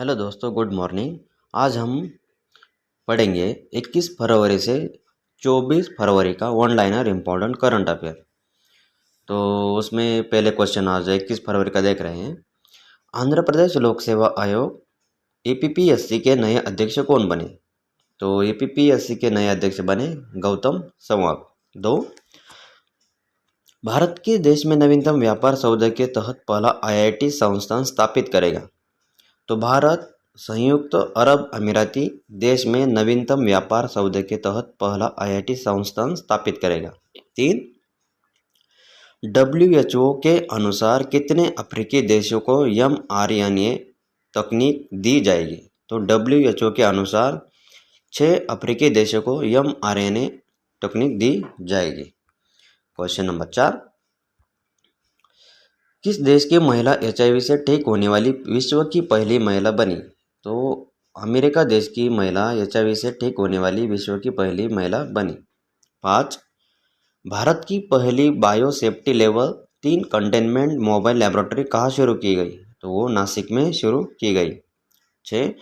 Hello दोस्तों, good morning. आज हम पढ़ेंगे 21 फरवरी से 24 फरवरी का one liner important current affair. तो उसमें पहले क्वेश्चन आज 21 फरवरी का देख रहे हैं। आंध्र प्रदेश लोक सेवा आयोग एपीपीएससी के नए अध्यक्ष कौन बने? तो एपीपीएससी के नए अध्यक्ष बने गौतम सवांग। 2, भारत के देश में नवीनतम व्यापार सौदे के तहत पहला आईआईटी संस्थान स्थापित करेगा। तो भारत संयुक्त अरब अमीराती देश में नवीनतम व्यापार सौदे के तहत पहला आईआईटी संस्थान स्थापित करेगा। 3, डब्ल्यूएचओ के अनुसार कितने अफ्रीकी देशों को mRNA तकनीक दी जाएगी? तो डब्ल्यूएचओ के अनुसार 6 अफ्रीकी देशों को mRNA तकनीक दी जाएगी। क्वेश्चन नंबर 4, किस देश की महिला एचआईवी से ठीक होने वाली विश्व की पहली महिला बनी? तो अमेरिका देश की महिला एचआईवी से ठीक होने वाली विश्व की पहली महिला बनी। 5, भारत की पहली bio safety level 3 containment mobile laboratory कहाँ शुरू की गई? तो वो नासिक में शुरू की गई। 6,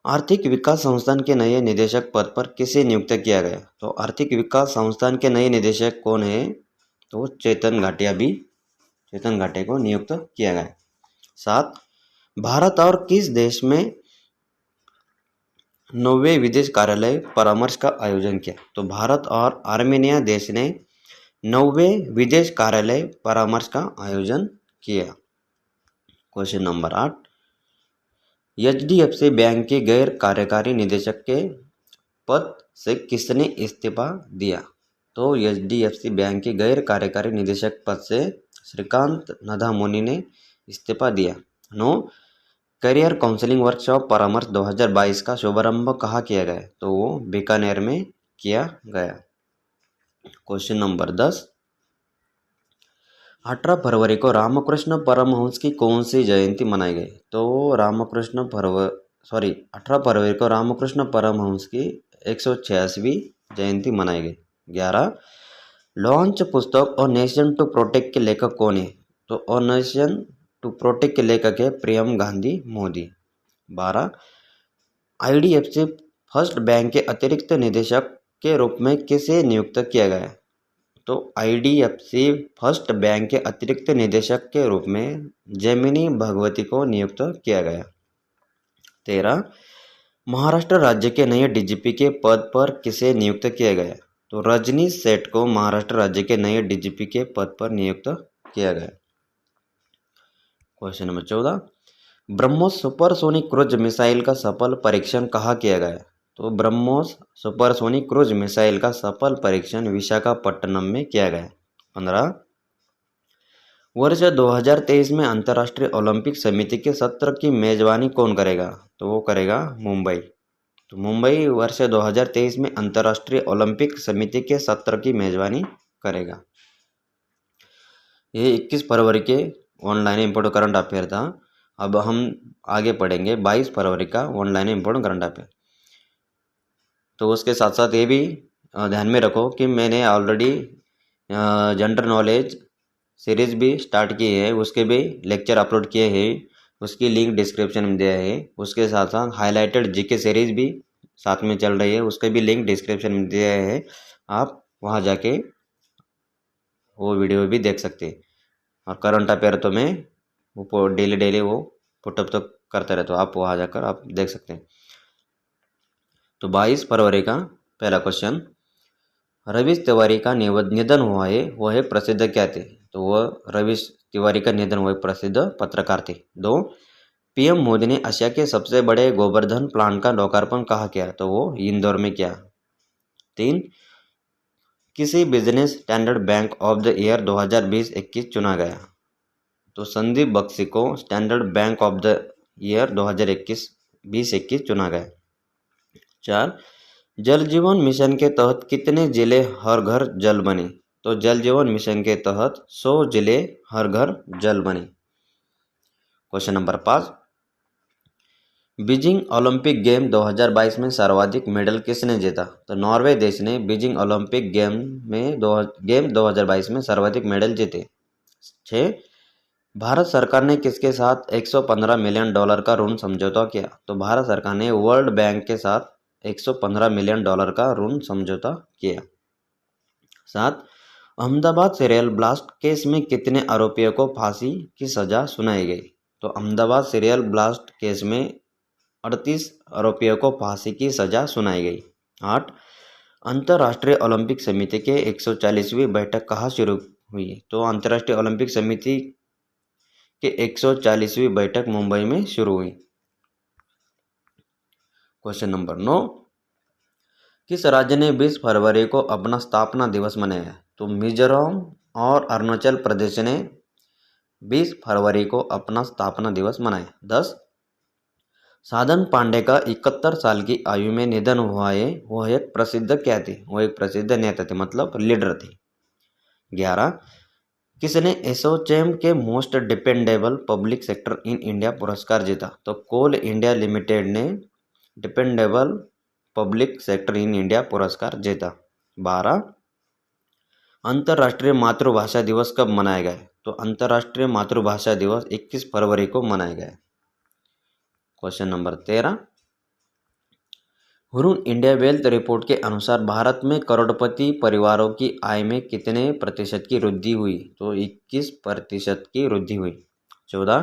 आर्थिक विकास संस्थान के नए निदेशक पद पर किसे नियुक्त किया गया? तो आर्थिक विकास संस्थान के नए निदेशक कौन है? तो चेतन घाटे को नियुक्त किया गया। 7, भारत और किस देश में 9वें विदेश कार्यालय परामर्श का आयोजन किया? तो भारत और आर्मेनिया देश ने 9वें विदेश कार्यालय परामर्श का आयोजन किया। क्वेश्चन नंबर 8, एचडीएफसी बैंक के गैर कार्यकारी निदेशक के पद से किसने इस्तीफा दिया? तो एचडीएफसी बैंक के गैर कार्यकारी निदेशक पद से श्रीकांत नदामुनी ने इस्तीफा दिया। 9, करियर काउंसलिंग वर्कशॉप परामर्श 2022 का शुभारंभ कहाँ किया गया? तो वो बीकानेर में किया गया। क्वेश्चन नंबर 10, 18 फरवरी को रामकृष्ण परमहंस की कौन सी जयंती मनाई गई? तो 18 फरवरी को रामकृष्ण परमहंस की 186वीं जयंती मनाई गई। 11, लॉन्च पुस्तक और नेशन टू प्रोटेक्ट के लेखक कौन है? तो और नेशन टू प्रोटेक्ट के लेखक है Priyam Gandhi Modi. 12, IDFC first bank के अतिरिक्त निदेशक के रूप में किसे नियुक्त किया गया? तो आईडीएफसी फर्स्ट बैंक के अतिरिक्त निदेशक के रूप में जैमिनी भगवती को नियुक्त किया गया। 13, महाराष्ट्र राज्य के नए डीजीपी के पद पर किसे नियुक्त किया गया? तो रजनीश सेठ को महाराष्ट्र राज्य के नए डीजीपी के पद पर नियुक्त किया गया। Question number 14, BrahMos supersonic cruise missile का सफल परीक्षण कहाँ किया गया? तो ब्रह्मोस सुपरसोनिक क्रूज मिसाइल का सफल परीक्षण विशाखापट्टनम में किया गया। 15, वर्ष 2023 में अंतर्राष्ट्रीय ओलंपिक समिति के सत्र की मेजबानी कौन करेगा? तो वो करेगा मुंबई। तो मुंबई वर्ष 2023 में अंतर्राष्ट्रीय ओलंपिक समिति के सत्र की मेजबानी करेगा। ये 21 फरवरी के ऑनलाइन इम्पोर्टेंट करंट अफेयर था। अब हम आगे पढ़ेंगे 22 फरवरी का ऑनलाइन इम्पोर्टेंट करंट अफेयर। तो उसके साथ साथ ये भी ध्यान में रखो कि मैंने ऑलरेडी जनरल नॉलेज सीरीज भी स्टार्ट की है, उसके भी लेक्चर अपलोड किए हैं, उसकी लिंक डिस्क्रिप्शन में दिया है। उसके साथ साथ हाईलाइटेड जीके सीरीज भी साथ में चल रही है, उसके भी लिंक डिस्क्रिप्शन में दिया है। आप वहाँ जाके वो वीडियो भी देख सकते हैं। और करंट अफेयर तो मैं वो डेली वो पुटअप तो करते रहता हूँ, आप वहाँ जाकर आप देख सकते हैं। तो 22 फरवरी का पहला क्वेश्चन, रवीश तिवारी का निधन हुआ है, वह है प्रसिद्ध क्या थे? तो वह रवीश तिवारी का निधन हुए प्रसिद्ध पत्रकार थे। 2, पीएम मोदी ने एशिया के सबसे बड़े गोवर्धन प्लांट का लोकार्पण कहाँ किया? तो वो इंदौर में किया। 3, किसी business standard bank of the year 2020-21 चुना गया? तो संदीप बख्शी को standard bank of the year 2021 चुना गया। 4, जल जीवन मिशन के तहत कितने जिले हर घर जल बने? तो जल जीवन मिशन के तहत 100 जिले हर घर जल बने। Question number 5, Beijing Olympic game 2022 में सर्वाधिक मेडल किसने जीता? तो नॉर्वे देश ने बीजिंग ओलंपिक गेम 2022 में सर्वाधिक मेडल जीते। 6, भारत सरकार ने किसके साथ $115 मिलियन का ऋण समझौता किया? तो भारत सरकार ने वर्ल्ड बैंक के साथ $115 मिलियन का ऋण समझौता किया। 7. अहमदाबाद सीरियल ब्लास्ट केस में कितने आरोपियों को फांसी की सजा सुनाई गई? तो अहमदाबाद सीरियल ब्लास्ट केस में 38 आरोपियों को फांसी की सजा सुनाई गई। 8. अंतर्राष्ट्रीय ओलंपिक समिति के 140वीं बैठक कहाँ शुरू हुई? तो अंतर्राष्ट्रीय ओलंपिक समिति के 140वीं बैठक मुंबई में शुरू हुई। क्वेश्चन नंबर 9, किस राज्य ने 20 फरवरी को अपना स्थापना दिवस मनाया? तो मिजोरम और अरुणाचल प्रदेश ने 20 फरवरी को अपना स्थापना दिवस मनाया। 10. साधन पांडे का 71 साल की आयु में निधन हुआ है, वह एक प्रसिद्ध क्या थे? वो एक प्रसिद्ध नेता थे, मतलब लीडर थे। 11. किसने एसोचैम के most dependable public sector in India पुरस्कार जीता? तो कोल इंडिया लिमिटेड ने dependable public sector in India पुरस्कार जीता। 12. अंतर्राष्ट्रीय मातृभाषा दिवस कब मनाया गया? तो अंतर्राष्ट्रीय मातृभाषा दिवस 21 फरवरी को मनाया गया। Question number 13, Hurun India wealth report के अनुसार भारत में करोड़पति परिवारों की आय में कितने प्रतिशत की वृद्धि हुई? तो 21% की वृद्धि हुई। 14.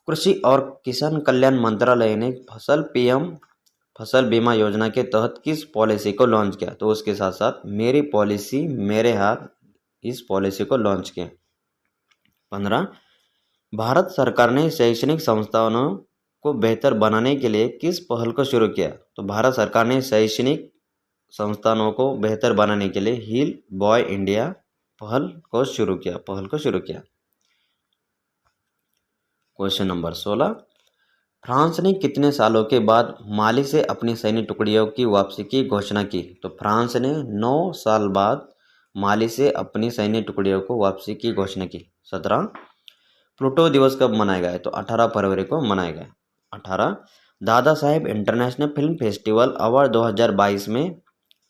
कृषि और किसान कल्याण मंत्रालय ने पीएम फसल बीमा योजना के तहत किस पॉलिसी को लॉन्च किया? तो उसके साथ साथ मेरी पॉलिसी मेरे हाथ इस पॉलिसी को लॉन्च किया। 15. भारत सरकार ने शैक्षणिक संस्थानों को बेहतर बनाने के लिए किस पहल को शुरू किया? तो भारत सरकार ने शैक्षणिक संस्थानों को बेहतर बनाने के लिए हील बॉय इंडिया पहल को शुरू किया। क्वेश्चन नंबर 16, फ्रांस ने कितने सालों के बाद माली से अपनी सैन्य टुकड़ियों की वापसी की घोषणा की? तो फ्रांस ने 9 साल बाद माली से अपनी सैन्य टुकड़ियों को वापसी की घोषणा की। 17. प्लूटो दिवस कब मनाया गया? तो 18 फरवरी को मनाया गया। 18. Dada Saheb international film festival award 2022 में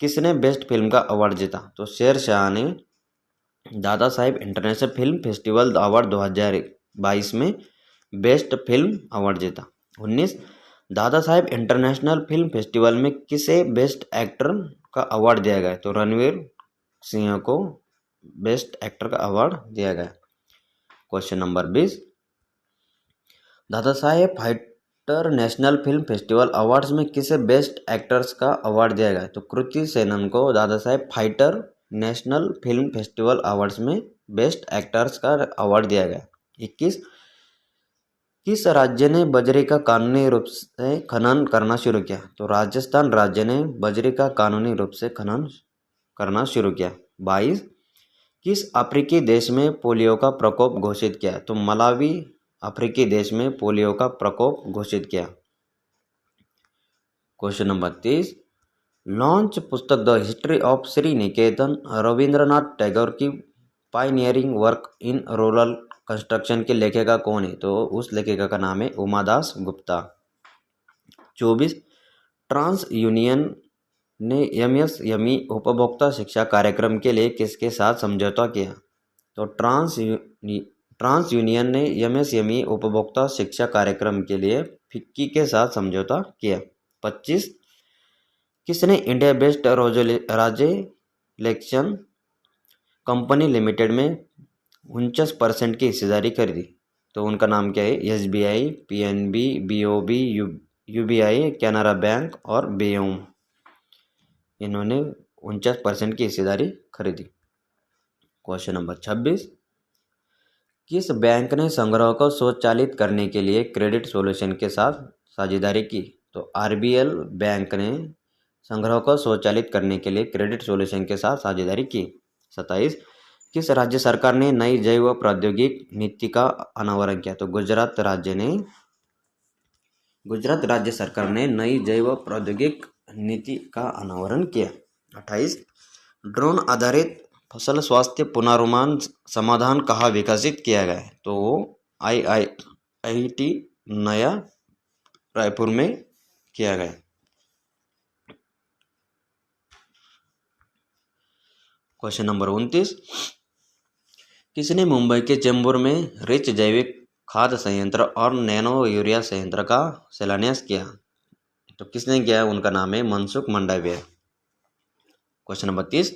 किसने बेस्ट फिल्म का अवार्ड जीता? तो शेरशाह ने Dada Saheb international film festival award 2022 में बेस्ट फिल्म अवार्ड जीता। 19. Dada Saheb international film festival में किसे बेस्ट एक्टर का अवार्ड दिया गया? तो रणवीर सिंह को बेस्ट एक्टर का अवार्ड दिया गया। क्वेश्चन नंबर 20, दादा साहेब फाइटर नेशनल फिल्म फेस्टिवल अवार्ड्स में किसे बेस्ट एक्टर्स का अवार्ड दिया गया? तो कृति सेनन को दादा साहेब फाइटर नेशनल फिल्म फेस्टिवल अवार्ड्स में बेस्ट एक्टर्स का अवार्ड दिया गया। 21. किस राज्य ने बजरी का कानूनी रूप से खनन करना शुरू किया? तो राजस्थान राज्य ने बजरी का कानूनी रूप से खनन करना शुरू किया। 22. किस अफ्रीकी देश में पोलियो का प्रकोप घोषित किया? तो मलावी अफ्रीकी देश में पोलियो का प्रकोप घोषित किया। क्वेश्चन नंबर 23, लॉन्च पुस्तक द हिस्ट्री ऑफ श्री निकेतन रविंद्रनाथ टैगोर की pioneering work in rural construction की लेखिका कौन है? तो उस लेखिका का नाम है उमादास गुप्ता। 24, ट्रांस यूनियन ने एमएसएमई उपभोक्ता शिक्षा कार्यक्रम के लिए किसके साथ समझौता किया? तो ट्रांस यूनियन ने एमएसएमई उपभोक्ता शिक्षा कार्यक्रम के लिए फिक्की के साथ समझौता किया। 25, किसने इंडिया बेस्ट राजेलेक्शन कंपनी लिमिटेड में 49% की हिस्सेदारी खरीदी? तो उनका नाम क्या है? SBI, PNB, BOB, UBI, Canara bank और बेयूम, इन्होंने 49% की हिस्सेदारी खरीदी। क्वेश्चन नंबर 26, किस बैंक ने संग्रह को स्वचालित करने के लिए क्रेडिट सॉल्यूशन के साथ साझेदारी की? तो आरबीएल बैंक ने संग्रह को स्वचालित करने के लिए क्रेडिट सॉल्यूशन के साथ साझेदारी की। 27, किस राज्य सरकार ने नई जैव प्रौद्योगिक नीति का अनावरण किया? तो गुजरात राज्य सरकार ने नई जैव प्रौद्योगिक नीति का अनावरण किया। 28, ड्रोन आधारित फसल स्वास्थ्य पुनर्निर्माण समाधान कहाँ विकसित किया गया है? तो वो आईआईटी नया रायपुर में किया गया। क्वेश्चन नंबर 29, किसने मुंबई के चेंबूर में रिच जैविक खाद संयंत्र और नैनो यूरिया संयंत्र का शिलान्यास किया? तो किसने किया? उनका नाम है मनसुख मंडाविया। क्वेश्चन नंबर 30,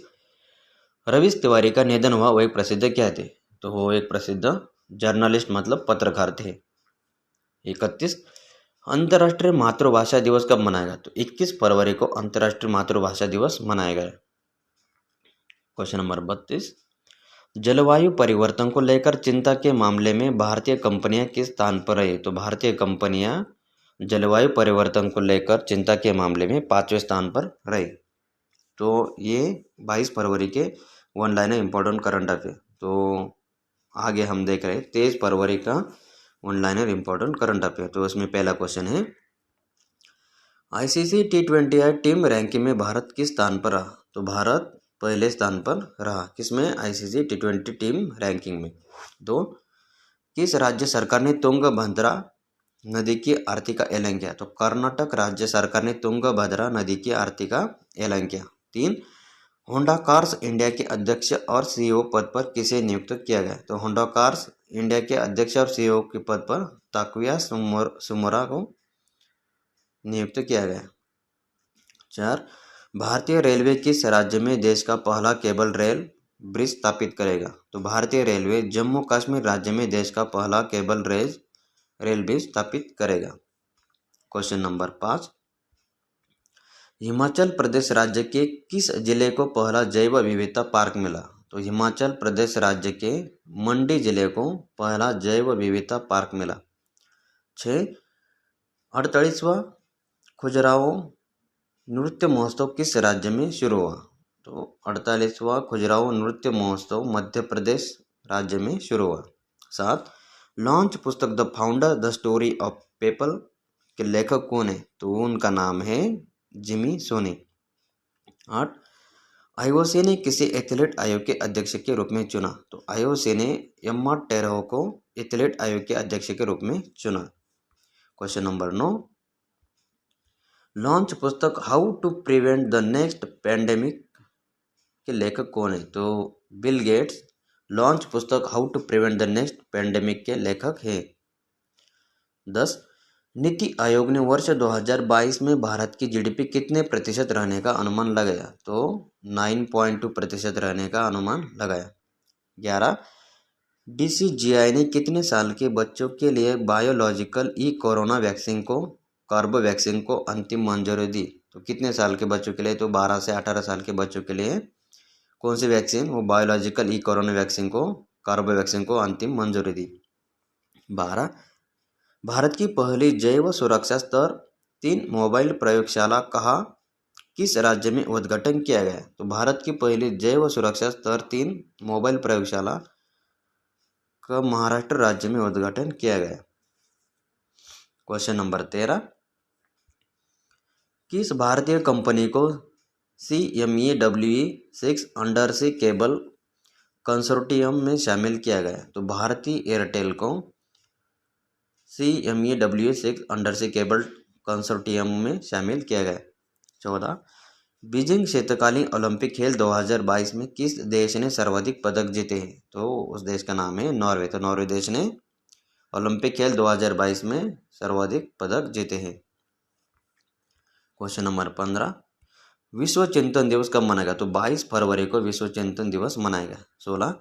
रवीश तिवारी का निधन हुआ, वो एक प्रसिद्ध क्या थे? तो वो एक प्रसिद्ध जर्नलिस्ट मतलब पत्रकार थे। 31, अंतर्राष्ट्रीय मातृभाषा दिवस कब मनाया गया? तो 21 फरवरी को अंतर्राष्ट्रीय मातृभाषा दिवस मनाया गया। क्वेश्चन नंबर 32, जलवायु परिवर्तन को लेकर चिंता के मामले में भारतीय कंपनियां किस स्थान पर रही? तो भारतीय कंपनियां जलवायु परिवर्तन को लेकर चिंता के मामले में 5वें स्थान पर रही। तो ये 22 फरवरी के one liner important current affair. तो आगे हम देख रहे हैं 23 फरवरी का one liner important current affair. तो उसमें पहला क्वेश्चन है, आईसीसी T20 टीम रैंकिंग में भारत किस स्थान पर रहा? तो भारत पहले स्थान पर रहा। किसमें? आईसीसी T20 टीम रैंकिंग में। 2, किस राज्य सरकार ने तुंगभद्रा नदी की आरती का ऐलान किया? तो कर्नाटक राज्य सरकार ने तुंगभद्रा नदी की आरती का ऐलान किया। 3, होंडा कार्स इंडिया के अध्यक्ष और सीईओ पद पर किसे नियुक्त किया गया? तो होंडा कार्स इंडिया के अध्यक्ष और सीईओ के पद पर ताकुया सुमुरा को नियुक्त किया गया। 4, भारतीय रेलवे किस राज्य में देश का पहला केबल रेल ब्रिज स्थापित करेगा? तो भारतीय रेलवे जम्मू कश्मीर राज्य में देश का पहला केबल रेल ब्रिज स्थापित करेगा। क्वेश्चन नंबर 5, हिमाचल प्रदेश राज्य के किस जिले को पहला जैव विविधता पार्क मिला? तो हिमाचल प्रदेश राज्य के मंडी जिले को पहला जैव विविधता पार्क मिला। 6, 48वां खजुराहो नृत्य महोत्सव किस राज्य में शुरू हुआ? तो 48वां खजुराहो नृत्य महोत्सव मध्य प्रदेश राज्य में शुरू हुआ। 7, लॉन्च पुस्तक the founder the story of PayPal के लेखक कौन है? तो उनका नाम है जिमी सोनी। 8, आईओसी ने किसे एथलीट आयोग के अध्यक्ष के रूप में चुना? तो आईओसी ने एम्मा टेरहो को एथलीट आयोग के अध्यक्ष के रूप में चुना। क्वेश्चन नंबर 9, लॉन्च पुस्तक how to prevent the next pandemic के लेखक कौन है? तो बिल गेट्स लॉन्च पुस्तक how to prevent the next pandemic के लेखक है। 10, नीति आयोग ने वर्ष 2022 में भारत की जीडीपी कितने प्रतिशत रहने का अनुमान लगाया? तो 9.2% रहने का अनुमान लगाया। 11, डीसीजीआई ने कितने साल के बच्चों के लिए बायोलॉजिकल कोरोना वैक्सीन को कार्बोवैक्सीन को अंतिम मंजूरी दी? तो कितने साल के बच्चों के लिए? तो 12 से 18 साल के बच्चों के लिए कौन सी वैक्सीन? वो बायोलॉजिकल कोरोना वैक्सीन को कार्बोवैक्सीन को अंतिम मंजूरी दी। 12, भारत की पहली जैव सुरक्षा स्तर 3 मोबाइल प्रयोगशाला कहाँ किस राज्य में उद्घाटन किया गया? तो भारत की पहली जैव सुरक्षा स्तर 3 मोबाइल प्रयोगशाला का महाराष्ट्र राज्य में उद्घाटन किया गया। क्वेश्चन नंबर 13, किस भारतीय कंपनी को CMEWE-6 अंडरसी केबल कंसोर्टियम में शामिल किया गया? तो भारतीय एयरटेल को CMEWE-6 अंडरसी केबल कंसोर्टियम में शामिल किया गया। 14, बीजिंग शीतकालीन ओलंपिक खेल 2022 में किस देश ने सर्वाधिक पदक जीते हैं? तो उस देश का नाम है नॉर्वे। तो नॉर्वे देश ने ओलंपिक खेल 2022 में सर्वाधिक पदक जीते हैं। क्वेश्चन नंबर 15, विश्व चिंतन दिवस कब मनाएगा? तो 22 फरवरी को विश्व चिंतन दिवस मनाएगा। 16,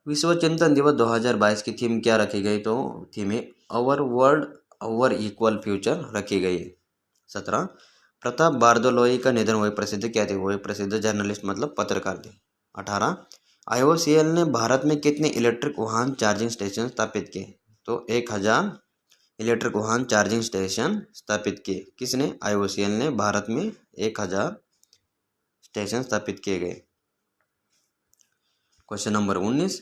विश्व चिंतन दिवस 2022 की थीम क्या रखी गई? तो थीम है अवर वर्ल्ड अवर इक्वल फ्यूचर रखी गई है। 17, प्रताप बारदोलोई का निधन हुए प्रसिद्ध क्या थे? वो एक प्रसिद्ध जर्नलिस्ट मतलब पत्रकार थे। 18, IOCL ने भारत में कितने इलेक्ट्रिक वाहन चार्जिंग स्टेशन स्थापित किए? तो 1000 इलेक्ट्रिक वाहन चार्जिंग स्टेशन स्थापित किए। किसने? IOCL ने भारत में 1000 स्टेशन स्थापित किए गए। क्वेश्चन नंबर 19,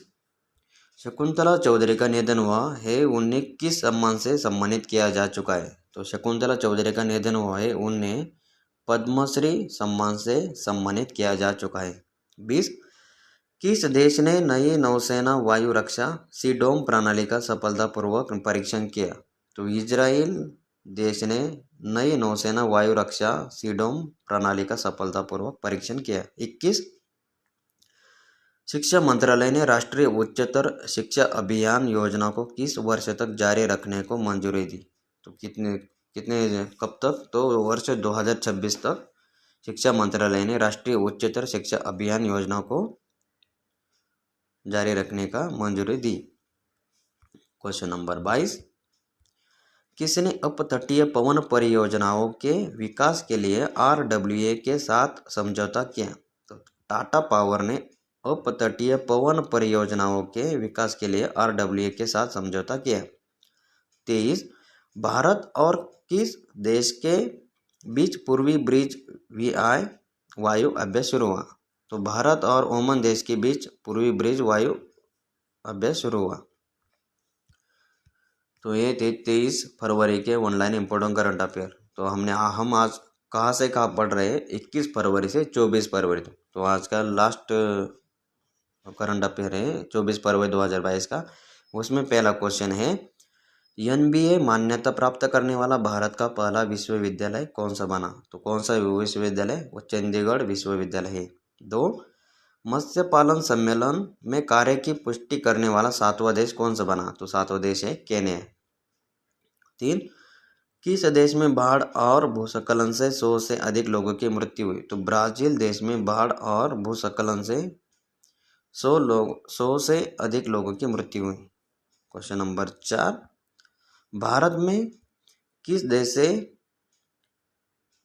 शकुंतला चौधरी का निधन हुआ है, उन्हें किस सम्मान से सम्मानित किया जा चुका है? तो शकुंतला चौधरी का निधन हुआ है, उन्हें पद्मश्री सम्मान से सम्मानित किया जा चुका है। 20, किस देश ने नई नौसेना वायु रक्षा सीडोम प्रणाली का सफलतापूर्वक परीक्षण किया? तो इजराइल देश ने नई नौसेना वायु रक्षा सीडोम प्रणाली का सफलतापूर्वक परीक्षण किया। 21, शिक्षा मंत्रालय ने राष्ट्रीय उच्चतर शिक्षा अभियान योजना को किस वर्ष तक जारी रखने को मंजूरी दी? तो कितने कितने कब तक? तो वर्ष 2026 तक शिक्षा मंत्रालय ने राष्ट्रीय उच्चतर शिक्षा अभियान योजना को जारी रखने का मंजूरी दी। क्वेश्चन नंबर 22, किसने अपतटीय पवन परियोजनाओं के विकास के लिए RWA के साथ समझौता किया? तो टाटा पावर ने अपतटीय पवन परियोजनाओं के विकास के लिए RWA के साथ समझौता किया। 23, भारत और किस देश के बीच पूर्वी ब्रिज VI वायु अभ्यास शुरू हुआ? तो भारत और ओमान देश के बीच पूर्वी ब्रिज वायु अभ्यास शुरू हुआ। तो ये थे 23 फरवरी के ऑनलाइन इम्पोर्टेंट करंट अफेयर। तो हम आज कहाँ से कहाँ पढ़ रहे हैं? 21 फरवरी से 24 फरवरी तक। तो आज का लास्ट करंट अफेयर है 24 फरवरी 2022 का। उसमें पहला क्वेश्चन है, NBA मान्यता प्राप्त करने वाला भारत का पहला विश्वविद्यालय कौन सा बना? तो कौन सा विश्वविद्यालय? वो चंडीगढ़ विश्वविद्यालय है। 2, मत्स्य पालन सम्मेलन में कार्य की पुष्टि करने वाला 7वां देश कौन सा बना? तो 7वां देश है केन्या। 3, किस देश में बाढ़ और भूस्खलन से 100 से अधिक लोगों की मृत्यु हुई? तो ब्राजील देश में बाढ़ और भूस्खलन से 100 से अधिक लोगों की मृत्यु हुई। क्वेश्चन नंबर 4, भारत में किस देश से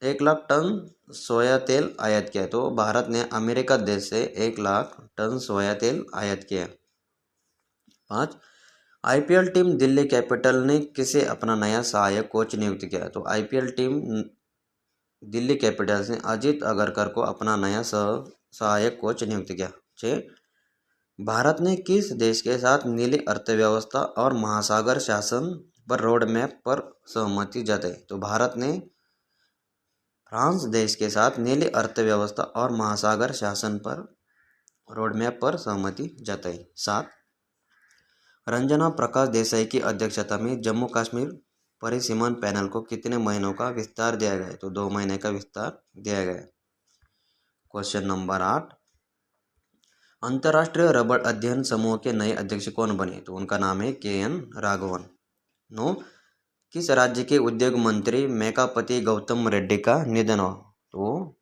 1 लाख टन सोया तेल आयात किया? तो भारत ने अमेरिका देश से 1 लाख टन सोया तेल आयात किया। 5, IPL टीम दिल्ली कैपिटल ने किसे अपना नया सहायक कोच नियुक्त किया? तो IPL टीम दिल्ली कैपिटल्स ने अजीत अगरकर को अपना नया सहायक कोच नियुक्त किया। 6, भारत ने किस देश के साथ नीली अर्थव्यवस्था और महासागर शासन पर रोड मैप पर सहमति जताई? तो भारत ने फ्रांस देश के साथ नीली अर्थव्यवस्था और महासागर शासन पर रोड मैप पर सहमति जताई। 7, रंजना प्रकाश देसाई की अध्यक्षता में जम्मू कश्मीर परिसीमन पैनल को कितने महीनों का विस्तार दिया गया? तो 2 महीने का विस्तार दिया गया। क्वेश्चन नंबर 8, अंतर्राष्ट्रीय रबड़ अध्ययन समूह के नए अध्यक्ष कौन बने? तो उनका नाम है KN राघवन। 9, किस राज्य के उद्योग मंत्री मेकापति गौतम रेड्डी का निधन हुआ? तो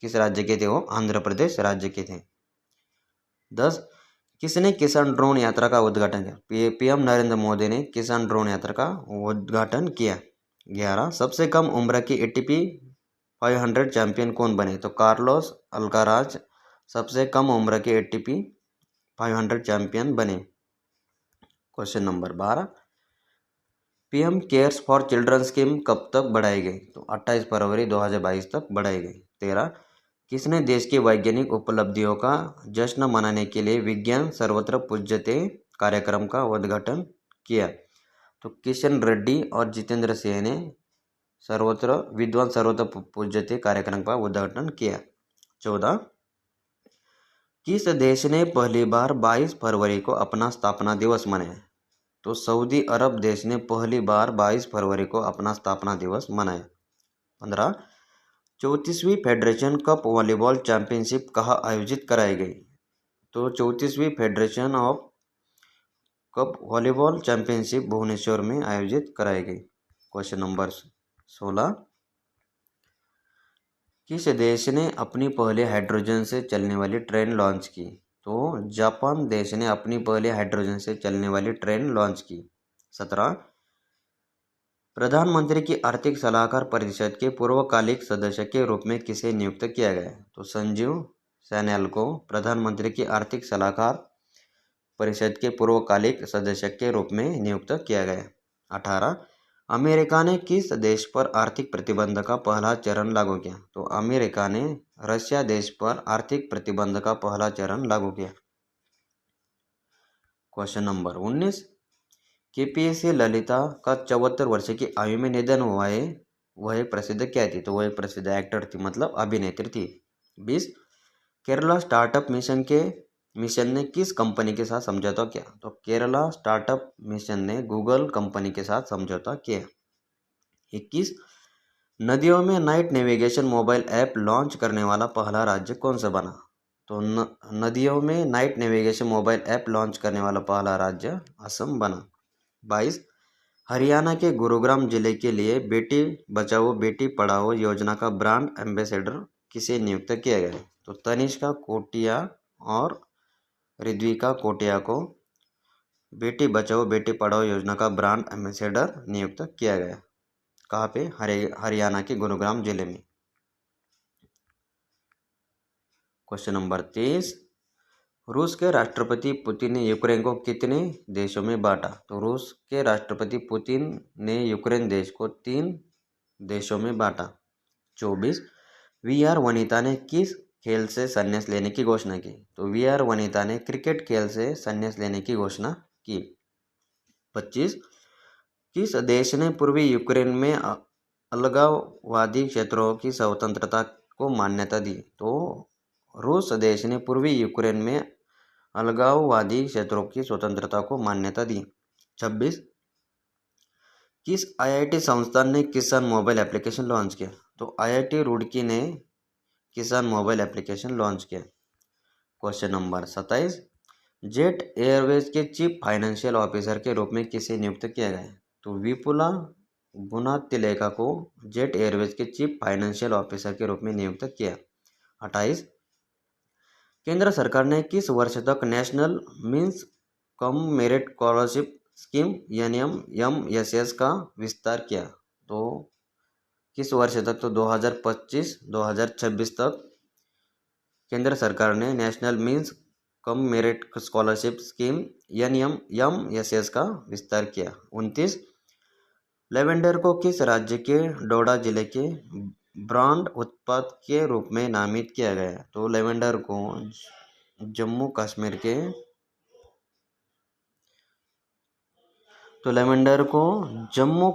किस राज्य के थे? वो आंध्र प्रदेश राज्य के थे। 10, किसने किसान ड्रोन यात्रा का उद्घाटन किया? PM नरेंद्र मोदी ने किसान ड्रोन यात्रा का उद्घाटन किया। 11, सबसे कम उम्र की ATP 500 चैंपियन कौन बने? तो कार्लोस अल्काराज सबसे कम उम्र के ATP 500 चैंपियन बने। Question number 12, PM cares for children scheme कब तक बढ़ाई गई? तो 28 फरवरी 2022 तक बढ़ाई गई। 13, किसने देश की वैज्ञानिक उपलब्धियों का जश्न मनाने के लिए विज्ञान सर्वत्र पूज्यते कार्यक्रम का उद्घाटन किया? तो किशन रेड्डी और जितेंद्र सिंह ने विद्वान सर्वत्र पूज्यते कार्यक्रम का उद्घाटन किया। 14, किस देश ने पहली बार 22 फरवरी को अपना स्थापना दिवस मनाया? तो सऊदी अरब देश ने पहली बार 22 फरवरी को अपना स्थापना दिवस मनाया। 15, 34वीं फेडरेशन कप वॉलीबॉल चैंपियनशिप कहाँ आयोजित कराई गई? तो 34वीं federation of cup volleyball championship Bhubaneswar में आयोजित कराई गई। क्वेश्चन नंबर 16, किस देश ने अपनी पहले हाइड्रोजन से चलने वाली ट्रेन लॉन्च की? तो जापान देश ने अपनी पहले हाइड्रोजन से चलने वाली ट्रेन लॉन्च की। 17, प्रधानमंत्री की आर्थिक सलाहकार परिषद के पूर्वकालिक सदस्य के रूप में किसे नियुक्त किया गया? तो संजीव सैन्याल को प्रधानमंत्री की आर्थिक सलाहकार परिषद के पूर्वकालिक सदस्य के रूप में नियुक्त किया गया। 18, अमेरिका ने किस देश पर आर्थिक प्रतिबंध का पहला चरण लागू किया? तो अमेरिका ने रशिया देश पर आर्थिक प्रतिबंध का पहला चरण लागू किया। क्वेश्चन नंबर 19, KPSC ललिता का 74 वर्ष की आयु में निधन हुआ है, वह एक प्रसिद्ध क्या थी? तो वह एक प्रसिद्ध एक्टर थी, मतलब अभिनेत्री थी। 20, केरला स्टार्टअप मिशन ने किस कंपनी के साथ समझौता किया? तो केरला स्टार्टअप मिशन ने गूगल कंपनी के साथ समझौता किया। 21, नदियों में night navigation mobile app launch करने वाला पहला राज्य कौन सा बना? तो नदियों में night navigation mobile app launch करने वाला पहला राज्य असम बना। 22, हरियाणा के गुरुग्राम जिले के लिए बेटी बचाओ बेटी पढ़ाओ योजना का ब्रांड एम्बेसडर किसे नियुक्त किया गया? तो तनिष्का कोटिया और ऋद्विका कोटिया को बेटी बचाओ बेटी पढ़ाओ योजना का ब्रांड एम्बेसडर नियुक्त किया गया। कहाँ पे? हरियाणा के गुरुग्राम जिले में। क्वेश्चन नंबर 23, रूस के राष्ट्रपति पुतिन ने यूक्रेन को कितने देशों में बांटा? तो रूस के राष्ट्रपति पुतिन ने यूक्रेन देश को 3 देशों में बांटा। 24, वीआर वनिता ने किस खेल से संन्यास लेने की घोषणा की? तो वीआर वनिता ने क्रिकेट खेल से संन्यास लेने की घोषणा की। 25, किस देश ने पूर्वी यूक्रेन में अलगाववादी क्षेत्रों की स्वतंत्रता को मान्यता दी? तो रूस देश ने पूर्वी यूक्रेन में अलगाववादी क्षेत्रों की स्वतंत्रता को मान्यता दी। 26, किस आईआईटी संस्थान ने किसान मोबाइल एप्लीकेशन लॉन्च किया? तो आईआईटी रुड़की ने किसान मोबाइल एप्लीकेशन लॉन्च किया। क्वेश्चन नंबर 27, जेट एयरवेज के चीफ फाइनेंशियल ऑफिसर के रूप में किसे नियुक्त किया गया? तो विपुला गुणातिलेका को जेट एयरवेज के चीफ फाइनेंशियल ऑफिसर के रूप में नियुक्त किया। 28, केंद्र सरकार ने किस वर्ष तक national means cum merit scholarship scheme NMMSS का विस्तार किया? तो किस वर्ष तक? तो 2025-2026 तक केंद्र सरकार ने national means cum merit scholarship scheme NMMSS का विस्तार किया। 29, लेवेंडर को किस राज्य के डोडा जिले के ब्रांड उत्पाद के रूप में नामित किया गया? तो लेवेंडर को जम्मू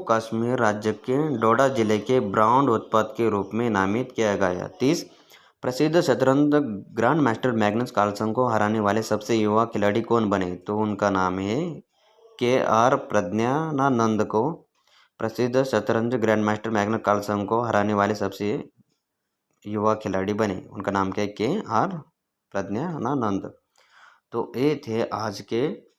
कश्मीर राज्य के डोडा जिले के ब्रांड उत्पाद के रूप में नामित किया गया। 30, प्रसिद्ध शतरंज ग्रैंड मास्टर मैग्नस कार्लसन को हराने वाले सबसे युवा खिलाड़ी कौन बने? तो उनका नाम है KR प्रज्ञानानंद को प्रसिद्ध शतरंज ग्रैंड मास्टर मैग्नस कार्लसन को हराने वाले सबसे युवा खिलाड़ी बने। उनका नाम क्या है? KR प्रज्ञानानंद। तो ये थे आज के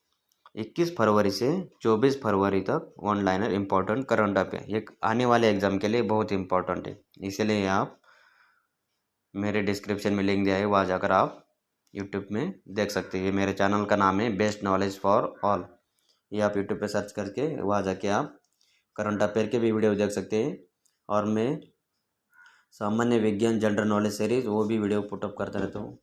21 फरवरी से 24 फरवरी तक ऑनलाइनर इम्पोर्टेंट करंट अफेयर। ये आने वाले एग्जाम के लिए बहुत इंपॉर्टेंट है, इसलिए आप मेरे डिस्क्रिप्शन में लिंक दिया है, वहाँ जाकर आप यूट्यूब में देख सकते हैं। मेरे चैनल का नाम है बेस्ट नॉलेज फॉर ऑल। ये आप यूट्यूब पे सर्च करके वहाँ जाके आप करंट अफेयर के भी वीडियो देख सकते हैं। और मैं सामान्य विज्ञान जनरल नॉलेज सीरीज वो भी वीडियो पुटअप करता रहता हूँ।